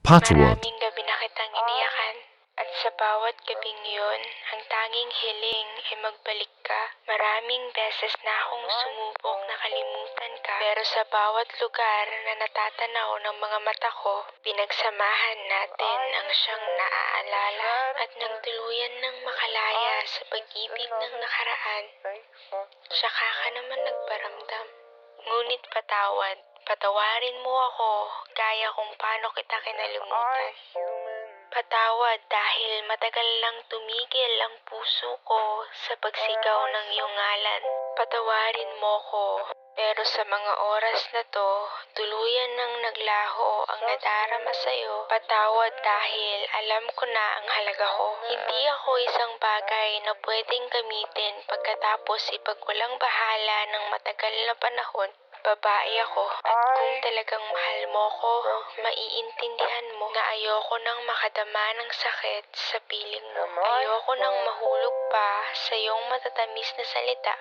Patchwork. Maraming gabi na kitang iniyakan. At sa bawat gabing yun, ang tanging hiling ay magbalik ka. Maraming beses na akong sumubok na kalimutan ka. Pero sa bawat lugar na natatanaw ng mga mata ko, pinagsamahan natin ang siyang naaalala. At nang tuluyan ng makalaya sa pag-ibig ng nakaraan, saka ka naman nagparamdam. Ngunit patawad, patawarin mo ako, gaya kung paano kita kinalimutan. Patawad dahil matagal lang tumigil ang puso ko sa pagsigaw ng iyong ngalan. Patawarin mo ko, pero sa mga oras na to, tuluyan nang naglaho ang nadarama sa'yo. Patawad dahil alam ko na ang halaga ko. Hindi ako isang bagay na pwedeng gamitin pagkatapos ipagwalang bahala ng matagal na panahon. Babae ako at kung talagang mahal mo ko, maiintindihan mo na ayoko nang makadama ng sakit sa piling mo. Ayoko nang mahulog pa sa iyong matatamis na salita.